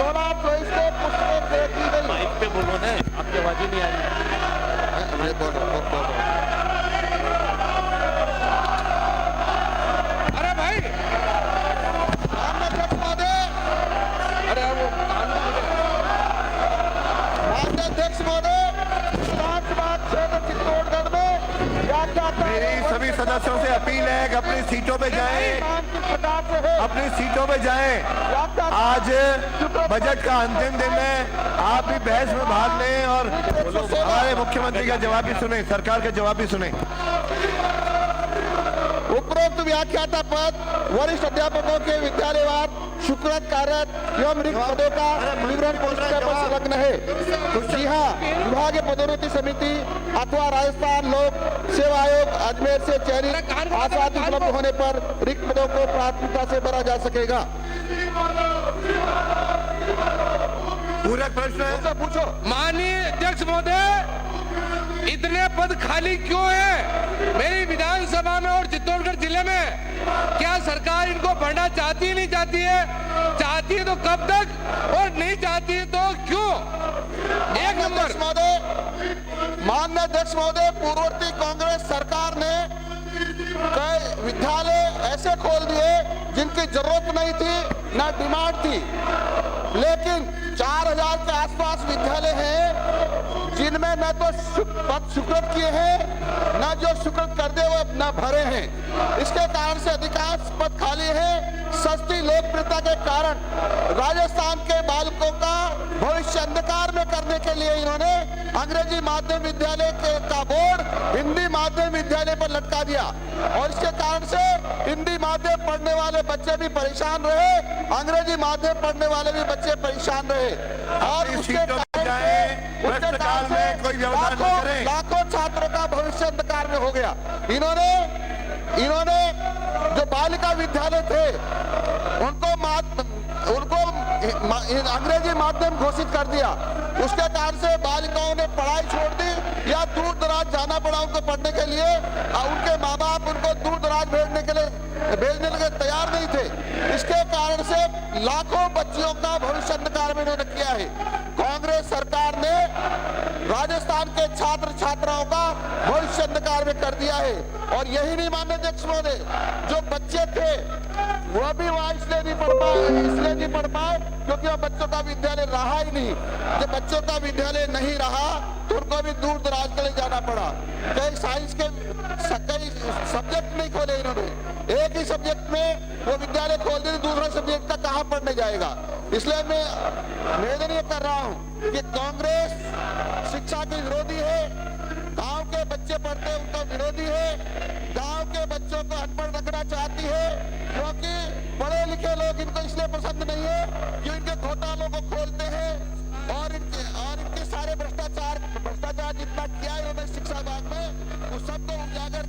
16-24 को पुस्तकें क्रय की गई। माइक पे बोलो ना, आपकी आवाज ही नहीं आ रही। बोलो। अरे भाई, माननीय अध्यक्ष महोदय, अरे वो माननीय अध्यक्ष महोदय, विधानसभा क्षेत्र चित्तौड़गढ़ में व्याख्याता मेरी सभी सदस्यों से अपील है कि अपनी सीटों पे जाएं, मानसिक प्रकार से है। अपनी सीटों पे जाएं। आज बजट का अंतिम दिन है, आप भी बहस में भाग लें और हमारे मुख्यमंत्री का जवाब भी सुने, सरकार का जवाब भी सुने। उपरोक्त व्याख्याता पद वरिष्ठ अध्यापकों के विद्यालयवार शुक्रत कार्यरत एवं रिक्त पदों का विवरण पुस्तिका पर संलग्न है। जी हाँ, विभागीय पदोन्नति समिति अथवा राजस्थान लोक सेवा आयोग अजमेर से चयनित आसाद उपलब्ध होने पर रिक्त पदों को प्राथमिकता से भरा जा सकेगा। पूरा प्रश्न है, पूछो। माननीय अध्यक्ष महोदय, इतने पद खाली क्यों है मेरी विधानसभा में और चित्तौड़गढ़ जिले में? क्या सरकार इनको भरना चाहती नहीं चाहती है? चाहती है तो कब तक, और नहीं चाहती है तो क्यों? एक नंबर। माननीय अध्यक्ष महोदय, पूर्ववर्ती कांग्रेस सरकार ने कई विद्यालय ऐसे खोल दिए जिनकी जरूरत नहीं थी, ना डिमांड थी, लेकिन 4000 के आसपास विद्यालय हैं जिनमें न तो पद स्वीकृत किए हैं, न जो स्वीकृत कर दे वो न भरे हैं। इसके कारण से अधिकांश पद खाली हैं। सस्ती लोकप्रियता के कारण राजस्थान के बालकों का भविष्य अंधकार में करने के लिए इन्होंने अंग्रेजी माध्यम विद्यालय का बोर्ड हिंदी माध्यम विद्यालय पर लटका दिया, और इसके कारण से हिंदी माध्यम पढ़ने वाले बच्चे भी परेशान रहे, अंग्रेजी माध्यम पढ़ने वाले भी बच्चे परेशान रहे, और उसके कारण से कोई व्यवधान न करें। लाखों छात्रों का भविष्य अंधकार में हो गया। इन्होंने जो बालिका विद्यालय थे उनको अंग्रेजी माध्यम घोषित कर दिया। उसके कारण से बालिकाओं ने पढ़ाई छोड़ दी या दूर दराज जाना पड़ा उनको पढ़ने के लिए, और उनके माँ बाप उनको दूर दराज भेजने के लिए तैयार नहीं थे। इसके कारण से लाखों बच्चियों का भविष्य अंधकार में इन्होंने किया है। कांग्रेस सरकार ने राजस्थान के छात्र छात्राओं का भविष्य अंधकार में कर दिया है। और यही नहीं माननीय अध्यक्ष महोदय, जो बच्चे थे वह भी वहां इसलिए नहीं पढ़ पाए क्योंकि वह बच्चों का विद्यालय रहा ही नहीं। जब बच्चों का विद्यालय नहीं रहा तो उनको भी दूर दराज के लिए जाना पड़ा। कई साइंस के कई सब्जेक्ट नहीं खोले इन्होंने, एक ही सब्जेक्ट में वो विद्यालय खोल दिए, दूसरा सब्जेक्ट का कहाँ पढ़ने जाएगा। इसलिए मैं निवेदन ये कर रहा हूँ कि कांग्रेस शिक्षा की विरोधी है, गांव के बच्चे पढ़ते हैं उनका विरोधी है, गांव के बच्चों को अनपढ़ रखना चाहती है, क्योंकि पढ़े लिखे लोग इनको इसलिए पसंद नहीं है कि इनके घोटालों को खोलते हैं और इनके सारे भ्रष्टाचार जितना किया है इन्होंने शिक्षा विभाग में उस सबको उजागर